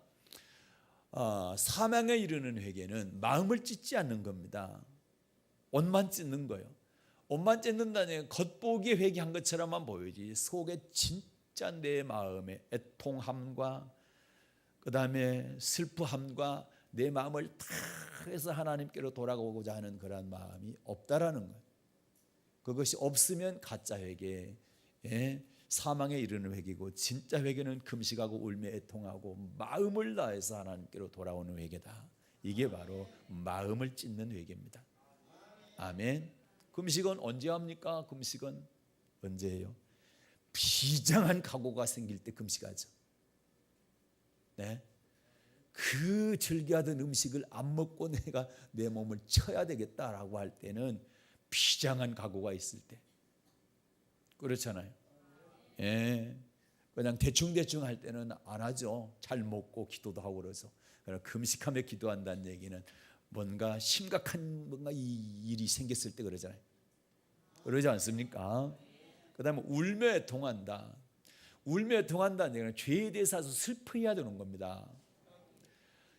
사망에 이르는 회개는 마음을 찢지 않는 겁니다. 옷만 찢는 거예요. 옷만 찢는다니 겉보기에 회개한 것처럼만 보이지 속에 진짜 내 마음의 애통함과 그 다음에 슬퍼함과 내 마음을 다 해서 하나님께로 돌아가고자 하는 그런 마음이 없다라는 거예요. 그것이 없으면 가짜 회개, 사망에 이르는 회개고 진짜 회개는 금식하고 울며 애통하고 마음을 다해서 하나님께로 돌아오는 회개다. 이게 바로 마음을 찢는 회개입니다. 아멘. 금식은 언제 합니까? 금식은 언제 해요? 비장한 각오가 생길 때 금식하죠. 네. 그 즐겨하던 음식을 안 먹고 내가 내 몸을 쳐야 되겠다라고 할 때는 비장한 각오가 있을 때. 그렇잖아요. 예. 그냥 대충 할 때는 안 하죠. 잘 먹고 기도도 하고 그래서. 금식하며 기도한다는 얘기는 뭔가 심각한 뭔가 이 일이 생겼을 때 그러잖아요. 그러지 않습니까? 그다음에 울며 애통한다. 울며 애통한다는 얘기는 죄에 대해서 슬퍼해야 되는 겁니다.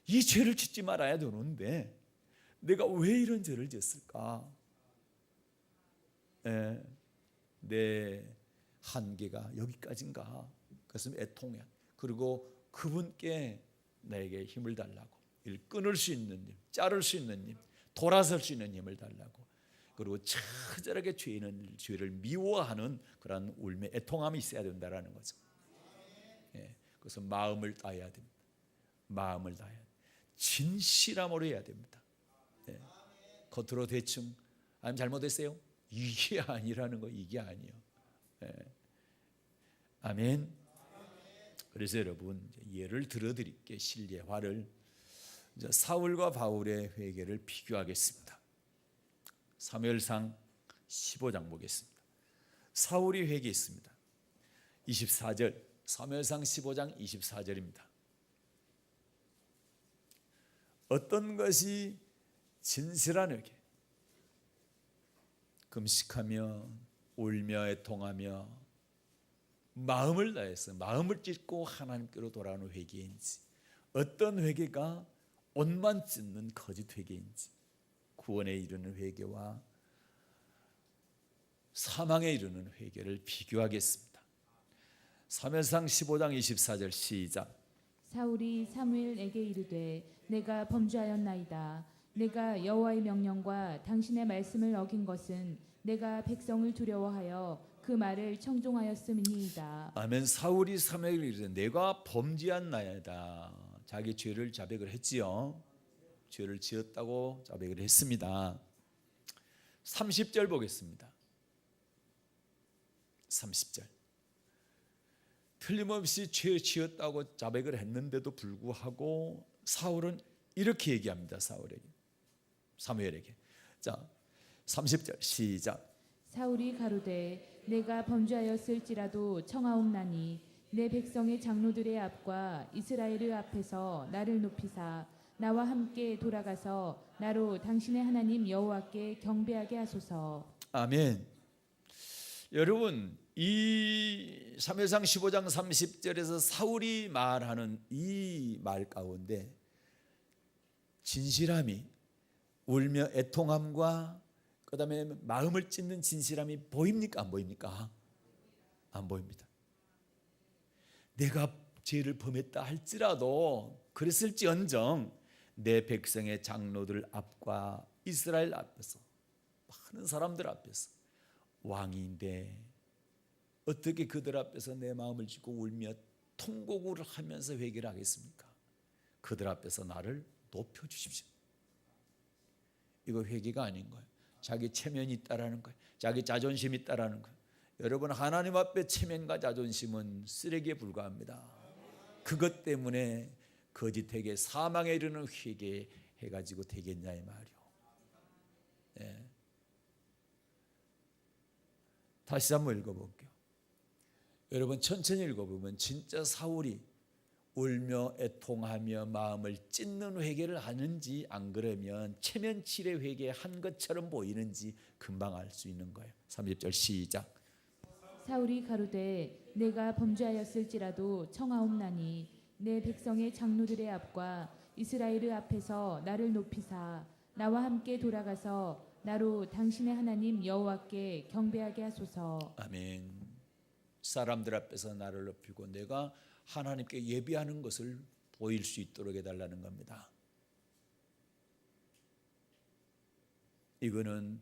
이 죄를 짓지 말아야 되는데 내가 왜 이런 죄를 지었을까? 내 한계가 여기까지인가? 그래서 애통해. 그리고 그분께 나에게 힘을 달라고, 이를 끊을 수 있는 힘, 자를 수 있는 힘, 돌아설 수 있는 힘을 달라고. 그리고 처절하게 죄를 미워하는 그런 울며 애통함이 있어야 된다라는 거죠. 그래서 마음을 다해야 됩니다. 마음을 다해야 됩니다. 진실함으로 해야 됩니다. 겉으로 대충 아니면 잘못했어요? 이게 아니라는 거, 이게 아니에요. 아멘. 그래서 여러분 예를 들어드릴게요. 실례화를. 사울과 바울의 회개를 비교하겠습니다. 사무엘상 15장 보겠습니다. 사울이 회개했습니다. 24절, 사무엘상 15장 24절입니다. 어떤 것이 진실한 회개? 금식하며 울며 애통하며 마음을 다해서 마음을 찢고 하나님께로 돌아오는 회개인지, 어떤 회개가 옷만 찢는 거짓 회개인지, 구원에 이르는 회개와 사망에 이르는 회개를 비교하겠습니다. 사무엘상 15장 24절 시작. 사울이 사무엘에게 이르되 내가 범죄하였나이다. 내가 여호와의 명령과 당신의 말씀을 어긴 것은 내가 백성을 두려워하여 그 말을 청종하였음이니이다. 아멘. 사울이 사무엘에게 이르되 내가 범죄하였나이다. 자기 죄를 자백을 했지요. 죄를 지었다고 자백을 했습니다. 30절 보겠습니다. 30절. 틀림없이 죄 지었다고 자백을 했는데도 불구하고 사울은 이렇게 얘기합니다. 사무엘에게. 자, 30절 시작. 사울이 가로되 내가 범죄하였을지라도 청하옵나니 내 백성의 장로들의 앞과 이스라엘의 앞에서 나를 높이사 나와 함께 돌아가서 나로 당신의 하나님 여호와께 경배하게 하소서. 아멘. 여러분, 이 사무엘상 15장 30절에서 사울이 말하는 이 말 가운데 진실함이, 울며 애통함과 그다음에 마음을 찢는 진실함이 보입니까? 안 보입니까? 안 보입니다. 내가 죄를 범했다 할지라도 그랬을지언정 내 백성의 장로들 앞과 이스라엘 앞에서, 많은 사람들 앞에서, 왕인데 어떻게 그들 앞에서 내 마음을 찢고 울며 통곡을 하면서 회개를 하겠습니까? 그들 앞에서 나를 높여주십시오. 이거 회개가 아닌 거예요. 자기 체면이 있다라는 거예요. 자기 자존심이 있다라는 거예요. 여러분, 하나님 앞에 체면과 자존심은 쓰레기에 불과합니다. 그것 때문에 거짓되게 사망에 이르는 회개해가지고 되겠냐 이 말이요. 예. 다시 한번 읽어볼게요. 여러분, 천천히 읽어보면 진짜 사울이 울며 애통하며 마음을 찢는 회개를 하는지, 안 그러면 체면칠의 회개한 것처럼 보이는지 금방 알 수 있는 거예요. 30절 시작. 사울이 가로되 내가 범죄하였을지라도 청하옵나니 내 백성의 장로들의 앞과 이스라엘의 앞에서 나를 높이사 나와 함께 돌아가서 나로 당신의 하나님 여호와께 경배하게 하소서. 아멘. 사람들 앞에서 나를 높이고 내가 하나님께 예배하는 것을 보일 수 있도록 해달라는 겁니다. 이거는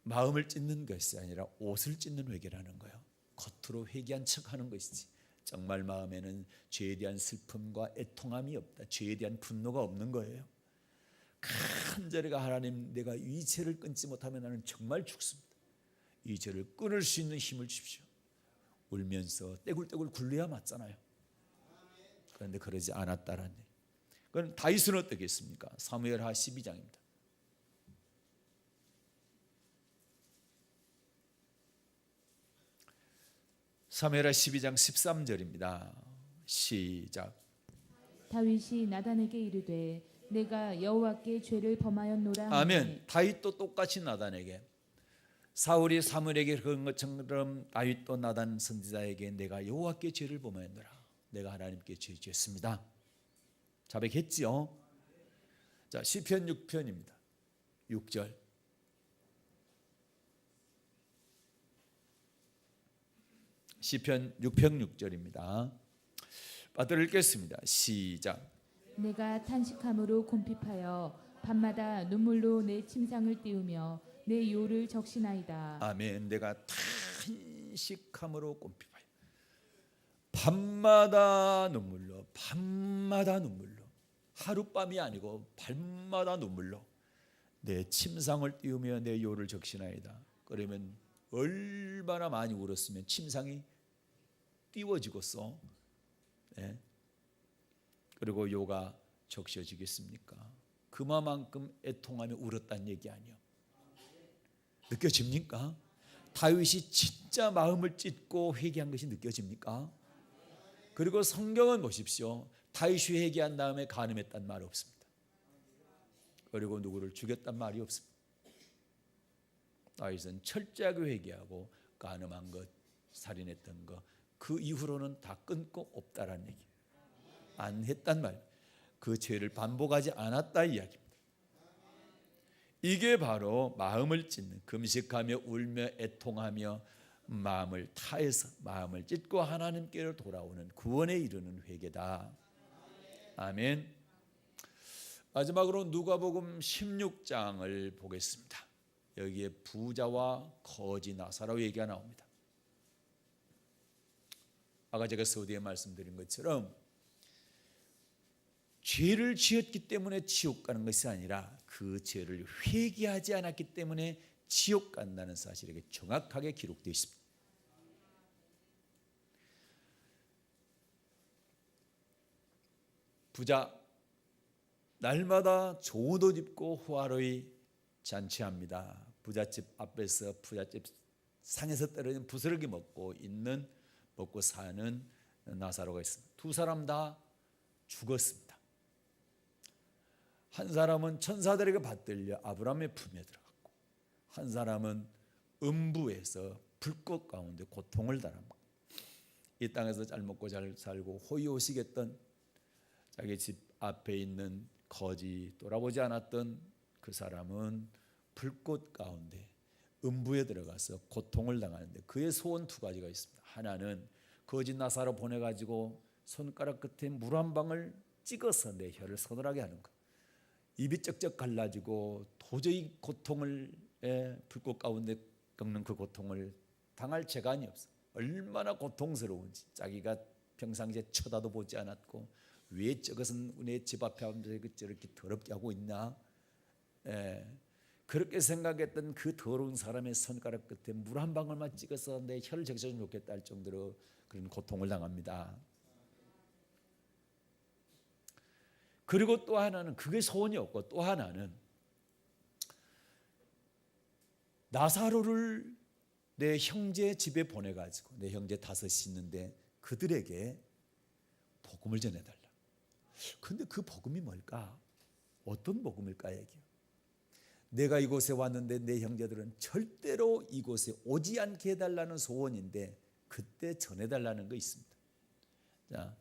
마음을 찢는 것이 아니라 옷을 찢는 회개라는 거예요. 겉으로 회개한 척하는 것이지 정말 마음에는 죄에 대한 슬픔과 애통함이 없다. 죄에 대한 분노가 없는 거예요. 간절히 하나님, 내가 이 죄를 끊지 못하면 나는 정말 죽습니다. 이 죄를 끊을 수 있는 힘을 주십시오. 울면서 떼굴떼굴 굴려야 맞잖아요. 그런데 그러지 않았다라는 얘기. 그럼 다윗은 어떻겠습니까? 사무엘하 12장입니다. 사무엘하 12장 13절입니다. 시작. 다윗이 나단에게 이르되 내가 여호와께 죄를 범하였노라. 아멘. 다윗도 똑같이 나단에게, 사울이 사무엘에게 그런 것처럼 다윗도 나단 선지자에게 내가 여호와께 죄를 범하였노라. 내가 하나님께 죄 지었습니다. 자백했지요. 자, 시편 6편입니다. 6절. 시편 6편 6절입니다. 받들어 읽겠습니다. 시작. 내가 탄식함으로 곰핍하여 밤마다 눈물로 내 침상을 띄우며 내 요를 적시나이다. 아멘. 내가 탄식함으로 꼼핍하여 밤마다 눈물로, 밤마다 눈물로, 하룻밤이 아니고 밤마다 눈물로 내 침상을 띄우며 내 요를 적시나이다. 그러면 얼마나 많이 울었으면 침상이 띄워지겠어. 네. 그리고 요가 적셔지겠습니까? 그만큼 애통하며 울었다는 얘기 아니요. 느껴집니까? 다윗이 진짜 마음을 찢고 회개한 것이 느껴집니까? 그리고 성경은 보십시오. 다윗이 회개한 다음에 간음했단 말 없습니다. 그리고 누구를 죽였단 말이 없습니다. 다윗은 철저하게 회개하고 간음한 것, 살인했던 것, 그 이후로는 다 끊고 없다라는 얘기예요. 안 했단 말, 그 죄를 반복하지 않았다 이야기입니다. 이게 바로 마음을 찢는, 금식하며 울며 애통하며 마음을 타해서 마음을 찢고 하나님께로 돌아오는 구원에 이르는 회개다. 아멘. 마지막으로 누가복음 16장을 보겠습니다. 여기에 부자와 거지 나사로 얘기가 나옵니다. 아까 제가 서두에 말씀드린 것처럼 죄를 지었기 때문에 지옥 가는 것이 아니라 그 죄를 회개하지 않았기 때문에 지옥 간다는 사실이 정확하게 기록되어 있습니다. 부자 날마다 좋은 옷 입고 호화로이 잔치합니다. 부잣집 앞에서 부잣집 상에서 떨어진 부스러기 먹고 사는 나사로가 있습니다. 두 사람 다 죽었습니다. 한 사람은 천사들에게 받들려 아브라함의 품에 들어갔고, 한 사람은 음부에서 불꽃 가운데 고통을 당합니다. 이 땅에서 잘 먹고 잘 살고 호의호식했던 자기 집 앞에 있는 거지 돌아보지 않았던 그 사람은 불꽃 가운데 음부에 들어가서 고통을 당하는데, 그의 소원 두 가지가 있습니다. 하나는 거지 나사로 보내가지고 손가락 끝에 물 한 방울 찍어서 내 혀를 서늘하게 하는 것. 입이 쩍쩍 갈라지고 도저히 고통을 불꽃 가운데 겪는 그 고통을 당할 재간이 없어. 얼마나 고통스러운지 자기가 평상시에 쳐다도 보지 않았고 왜 저것은 내 집 앞에 앉아서 저렇게 더럽게 하고 있나, 그렇게 생각했던 그 더러운 사람의 손가락 끝에 물 한 방울만 찍어서 내 혀를 적셔주면 좋겠다 할 정도로 그런 고통을 당합니다. 그리고 또 하나는 그게 소원이 없고, 또 하나는 나사로를 내 형제 집에 보내가지고, 내 형제 다섯이 있는데 그들에게 복음을 전해달라. 근데 그 복음이 뭘까? 어떤 복음일까? 얘기요. 내가 이곳에 왔는데 내 형제들은 절대로 이곳에 오지 않게 해달라는 소원인데 그때 전해달라는 거 있습니다. 자,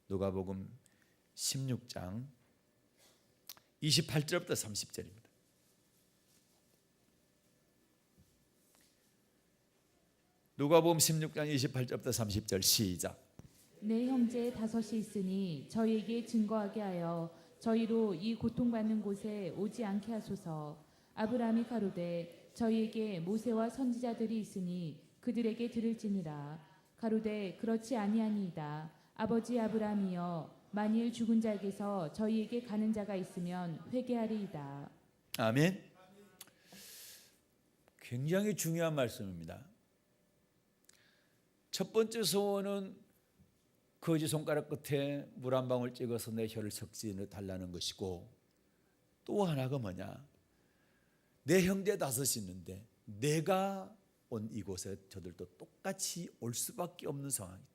누가복음 16장 28절부터 30절입니다. 누가복음 16장 28절부터 30절 시작. 내 형제 다섯이 있으니 저희에게 증거하게 하여 저희로 이 고통받는 곳에 오지 않게 하소서. 아브라함이 가로되 저희에게 모세와 선지자들이 있으니 그들에게 들을지니라. 가로되 그렇지 아니하니이다. 아버지 아브라함이여, 만일 죽은 자에게서 저희에게 가는 자가 있으면 회개하리이다. 아멘. 굉장히 중요한 말씀입니다. 첫 번째 소원은 거지 손가락 끝에 물 한 방울 찍어서 내 혀를 적시해 달라는 것이고, 또 하나가 뭐냐, 내 형제 다섯이 있는데 내가 온 이곳에 저들도 똑같이 올 수밖에 없는 상황이다.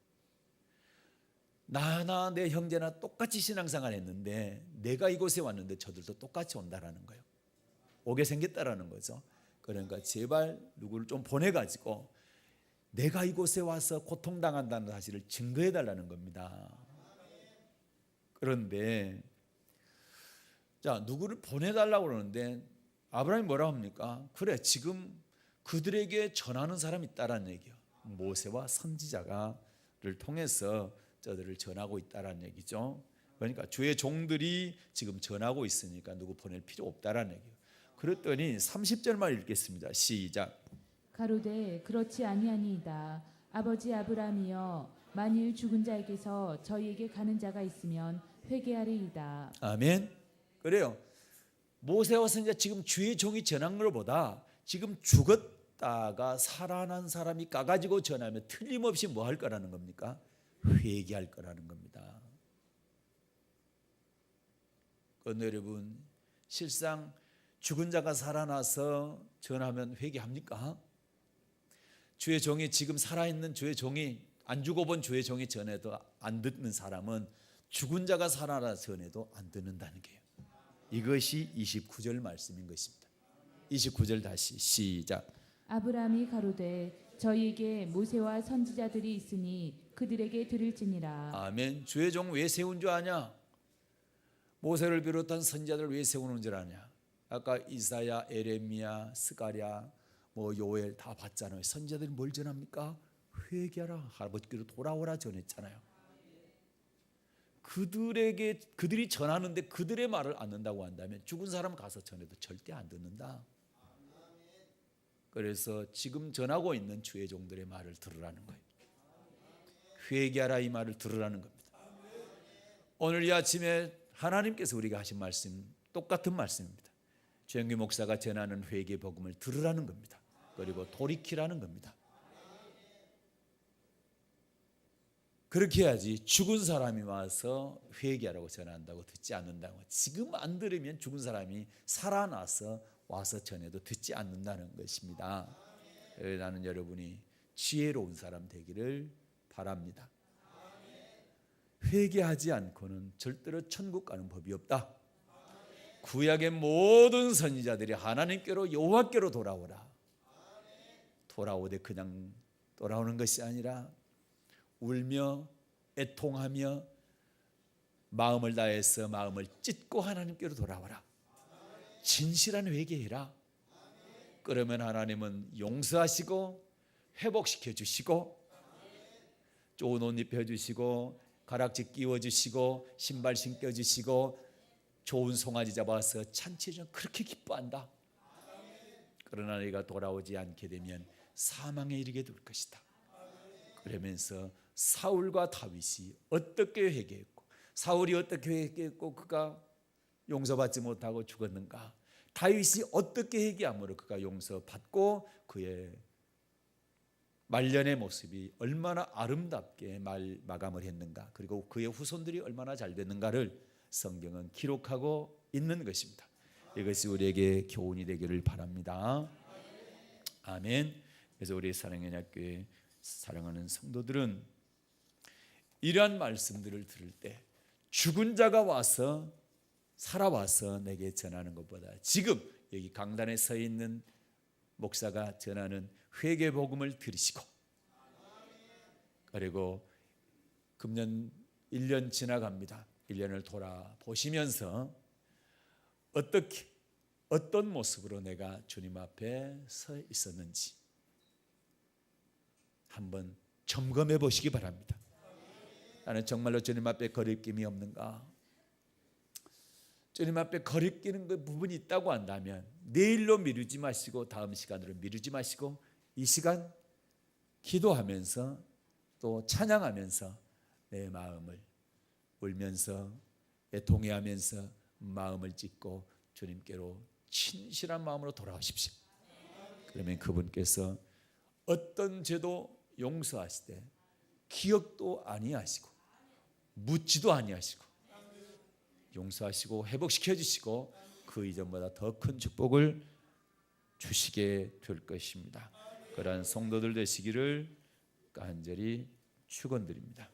나나 내 형제나 똑같이 신앙생활 했는데 내가 이곳에 왔는데 저들도 똑같이 온다라는 거예요. 오게 생겼다라는 거죠. 그러니까 제발 누구를 좀 보내가지고 내가 이곳에 와서 고통당한다는 사실을 증거해달라는 겁니다. 그런데 자, 누구를 보내달라고 그러는데 아브라함이 뭐라고 합니까? 그래, 지금 그들에게 전하는 사람이 있다라는 얘기예요. 모세와 선지자를 통해서 저들을 전하고 있다라는 얘기죠. 그러니까 주의 종들이 지금 전하고 있으니까 누구 보낼 필요 없다라는 얘기예요. 그랬더니 30절만 읽겠습니다. 시작. 가로되 그렇지 아니하니이다. 아버지 아브라함이여, 만일 죽은 자에게서 저희에게 가는 자가 있으면 회개하리이다. 아멘. 그래요. 모세와 선지자 지금 주의 종이 전한 것보다 지금 죽었다가 살아난 사람이 까가지고 전하면 틀림없이 뭐 할 거라는 겁니까? 회개할 거라는 겁니다. 그런데 여러분, 실상 죽은 자가 살아나서 전하면 회개합니까? 주의 종이 지금 살아있는 주의 종이 안 죽어본 주의 종이 전해도 안 듣는 사람은 죽은 자가 살아나 전해도 안 듣는다는 게요. 이것이 29절 말씀인 것입니다. 29절 다시 시작. 아브라함이 가로되 저희에게 모세와 선지자들이 있으니 그들에게 들을지니라. 아멘. 주의 종 왜 세운 줄 아냐? 모세를 비롯한 선지자들을 왜 세우는 줄 아냐? 아까 이사야, 에레미야, 스가랴, 요엘 다 봤잖아요. 선지자들이 뭘 전합니까? 회개하라, 할아버지께로 돌아오라 전했잖아요. 그들이 전하는데 그들의 말을 안 듣는다고 한다면 죽은 사람 가서 전해도 절대 안 듣는다. 그래서 지금 전하고 있는 주의 종들의 말을 들으라는 거예요. 회개하라, 이 말을 들으라는 겁니다. 오늘 이 아침에 하나님께서 우리가 하신 말씀 똑같은 말씀입니다. 최영규 목사가 전하는 회개 복음을 들으라는 겁니다. 그리고 돌이키라는 겁니다. 그렇게 해야지 죽은 사람이 와서 회개하라고 전한다고 듣지 않는다고. 지금 안 들으면 죽은 사람이 살아나서 와서 전해도 듣지 않는다는 것입니다. 나는 여러분이 지혜로운 사람 되기를 바랍니다. 회개하지 않고는 절대로 천국 가는 법이 없다. 구약의 모든 선지자들이 하나님께로 여호와께로 돌아오라. 돌아오되 그냥 돌아오는 것이 아니라 울며 애통하며 마음을 다해서 마음을 찢고 하나님께로 돌아와라. 진실한 회개해라. 그러면 하나님은 용서하시고 회복시켜 주시고 좋은 옷 입혀 주시고 가락지 끼워 주시고 신발 신겨 주시고 좋은 송아지 잡아서 잔치에 그렇게 기뻐한다. 그러나 네가 돌아오지 않게 되면 사망에 이르게 될 것이다. 그러면서 사울과 다윗이 어떻게 회개했고 사울이 어떻게 회개했고 그가 용서받지 못하고 죽었는가? 다윗이 어떻게 회개함으로 그가 용서받고 그의 말년의 모습이 얼마나 아름답게 마감을 했는가? 그리고 그의 후손들이 얼마나 잘 됐는가를 성경은 기록하고 있는 것입니다. 이것이 우리에게 교훈이 되기를 바랍니다. 아멘. 그래서 우리 사랑연합교회 사랑하는 성도들은 이러한 말씀들을 들을 때 죽은 자가 와서 살아와서 내게 전하는 것보다 지금 여기 강단에 서 있는 목사가 전하는 회개 복음을 들으시고 그리고 금년 1년 지나갑니다. 1년을 돌아보시면서 어떤 모습으로 내가 주님 앞에 서 있었는지 한번 점검해 보시기 바랍니다. 나는 정말로 주님 앞에 거리낌이 없는가? 주님 앞에 거리끼는 그 부분이 있다고 한다면 내일로 미루지 마시고 다음 시간으로 미루지 마시고 이 시간 기도하면서 또 찬양하면서 내 마음을 울면서 애통해하면서 마음을 찢고 주님께로 진실한 마음으로 돌아오십시오. 그러면 그분께서 어떤 죄도 용서하시되 기억도 아니하시고 묻지도 아니하시고 용서하시고 회복시켜 주시고 그 이전보다 더 큰 축복을 주시게 될 것입니다. 그러한 성도들 되시기를 간절히 축원드립니다.